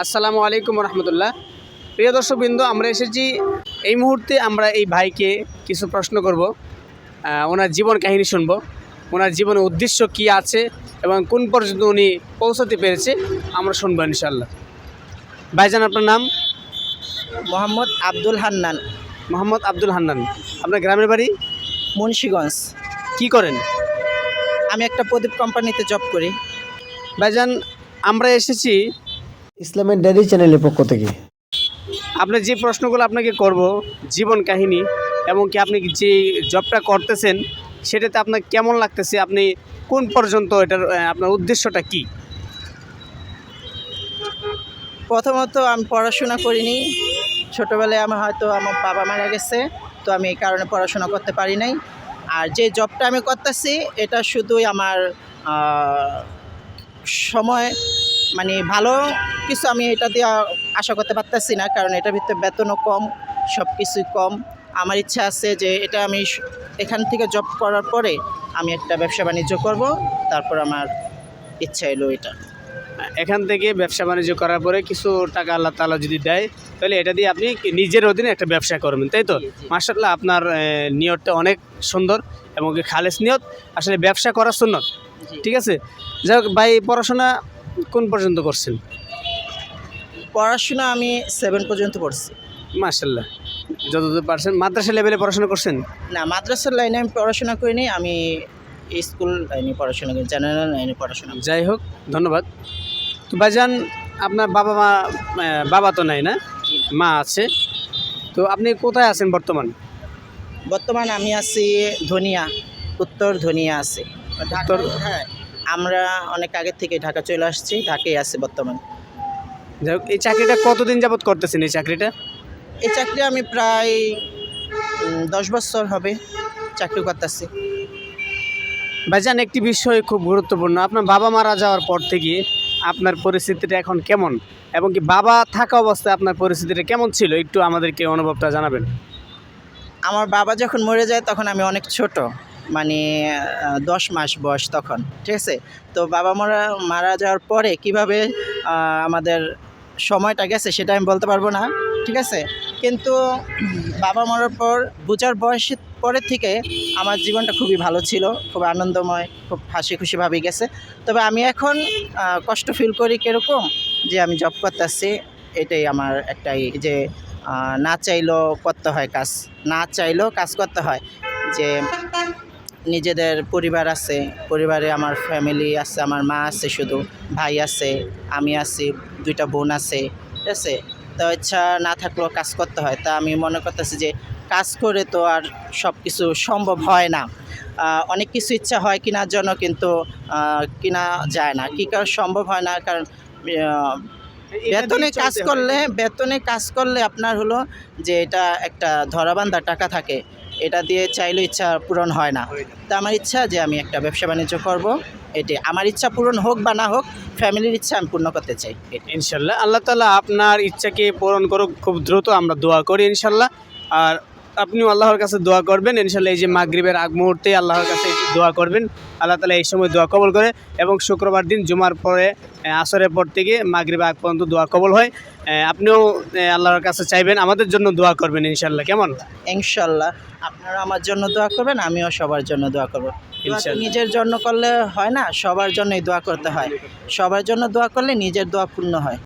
আসসালামু আলাইকুম রহমতুল্লাহ। প্রিয় দর্শকবৃন্দ, আমরা এসেছি এই মুহূর্তে আমরা এই ভাইকে কিছু প্রশ্ন করব, ওনার জীবন কাহিনী শুনব, ওনার জীবনের উদ্দেশ্য কি আছে এবং কোন পর্যন্ত উনি পৌঁছাতে পেরেছে আমরা শুনবো ইনশাল্লাহ। ভাইজান, আপনার নাম? মোহাম্মদ আব্দুল হান্নান, মোহাম্মদ আব্দুল হান্নান। আপনার গ্রামের বাড়ি? মুন্সিগঞ্জ। কি করেন? আমি একটা প্রদীপ কোম্পানিতে জব করি। ভাইজান, আমরা এসেছি ইসলামের ডায়েরি চ্যানেলের পক্ষ থেকে। আপনার যে প্রশ্নগুলো আপনাকে করব, জীবন কাহিনী এবং কি আপনি যে জবটা করতেছেন সেটাতে আপনার কেমন লাগতেছে, আপনি কোন পর্যন্ত এটার আপনার উদ্দেশ্যটা কি? প্রথমত আমি পড়াশোনা করিনি। ছোটোবেলায় হয়তো আমার বাবা মারা গেছে, তো আমি এই কারণে পড়াশোনা করতে পারি নাই। আর যে জবটা আমি করতেছি এটা শুধুই আমার সময়, মানে ভালো কিছু আমি এটা দিয়ে আশা করতে পারতেছি না, কারণ এটার ভিতরে বেতনও কম, সব কিছুই কম। আমার ইচ্ছা আছে যে এটা আমি এখান থেকে জব করার পরে আমি একটা ব্যবসা বাণিজ্য করব, তারপর আমার ইচ্ছা এলো এটা। এখান থেকে ব্যবসা বাণিজ্য করার পরে কিছু টাকা আল্লাহ তাআলা যদি দেয়, তাহলে এটা দিয়ে আপনি নিজের অধীনে একটা ব্যবসা করবেন, তাই তো? মাশাআল্লাহ, আপনার নিয়তটা অনেক সুন্দর এবং কি খালেস নিয়ত। আসলে ব্যবসা করার সুন্নত, ঠিক আছে। যাই হোক ভাই, পড়াশোনা কোন পর্যন্ত করছেন? পড়াশোনা আমি 7 পর্যন্ত পড়ছি। মাশাআল্লাহ, যতদূর পারছেন। মাদ্রাসা লেভেলে পড়াশোনা করছেন? না, মাদ্রাসার লাইনে আমি পড়াশোনা করিনি, আমি স্কুল লাইনে পড়াশোনা করি, জেনারেল লাইনে পড়াশোনা করি। যাই হোক, ধন্যবাদ। তো ভাইজান, আপনার বাবা তো নাই না, মা আছে। তো আপনি কোথায় আছেন বর্তমান? বর্তমানে আমি আছি ধনিয়া, উত্তর ধনিয়া আছে। উত্তর? হ্যাঁ, আমরা অনেক আগে থেকে ঢাকা চলে আসছি, ঢাকায় আছি বর্তমান। যাই হোক, এই চাকরিটা কতদিন যাবত করতেছেন এই চাকরিটা? এই চাকরি আমি প্রায় 10 বছর হবে চাকরি করতেছি। ভাইজান, একটি বিষয় খুব গুরুত্বপূর্ণ, আপনার বাবা মারা যাওয়ার পর থেকে আপনার পরিস্থিতিটা এখন কেমন, এবং কি বাবা থাকা অবস্থায় আপনার পরিস্থিতিটা কেমন ছিল, একটু আমাদেরকে অনুভবটা জানাবেন। আমার বাবা যখন মরে যায় তখন আমি অনেক ছোট, মানে 10 মাস বয়স তখন, ঠিক আছে। তো বাবা মারা যাওয়ার পরে কিভাবে আমাদের সময়টা গেছে সেটা আমি বলতে পারবো না, ঠিক আছে। কিন্তু বাবা মরার পর বুঝার বয়সের পরের থেকে আমার জীবনটা খুবই ভালো ছিল, খুব আনন্দময়, খুব হাসি খুশিভাবেই গেছে। তবে আমি এখন কষ্ট ফিল করি কীরকম, যে আমি জব করতেছি, এটাই আমার একটাই যে না চাইলেও করতে হয় কাজ, না চাইলেও কাজ করতে হয়। যে নিজেদের পরিবার আছে, পরিবারে আমার ফ্যামিলি আছে, আমার মা আছে, শুধু ভাই আছে, আমি আছি, 2টা বোন আছে, ঠিক আছে। তো ইচ্ছা না থাকলেও কাজ করতে হয়। তা আমি মনে করতেছি যে কাজ করে তো আর সব কিছু সম্ভব হয় না। অনেক কিছু ইচ্ছা হয় কেনার জন্য, কিন্তু কেনা যায় না। কী কারণ সম্ভব হয় না, কারণ বেতনে কাজ করলে আপনার হলো যে এটা একটা ধরাবান্ধা টাকা থাকে, এটা দিয়ে চাইলে ইচ্ছা পূরণ হয় না। তা আমার ইচ্ছা যে আমি একটা ব্যবসা বাণিজ্য করব, এটি আমার ইচ্ছা পূরণ হোক বা না হোক, ফ্যামিলির ইচ্ছা আমি পূর্ণ করতে চাই। ইনশাল্লাহ আল্লাহ তাআলা আপনার ইচ্ছাকে পূরণ করুক, খুব দ্রুত আমরা দোয়া করি ইনশাল্লাহ। আর আপনিও আল্লাহর কাছে দোয়া করবেন ইনশাল্লাহ। এই যে মাগরিবের আগ মুহূর্তে আল্লাহর কাছে দোয়া করবেন, আল্লাহ তাআলা এই সময় দোয়া কবুল করে, এবং শুক্রবার দিন জুমার পরে আসরের পর থেকে মাগরিবের আগ পর্যন্ত দোয়া কবুল হয়। আপনিও আল্লাহর কাছে চাইবেন, আমাদের জন্য দোয়া করবেন ইনশাল্লাহ, কেমন? ইনশাল্লাহ আপনারা আমার জন্য দোয়া করবেন, আমিও সবার জন্য দোয়া করব। ইনশাল্লাহ। নিজের জন্য করলে হয় না, সবার জন্যই দোয়া করতে হয়। সবার জন্য দোয়া করলে নিজের দোয়া পূর্ণ হয়।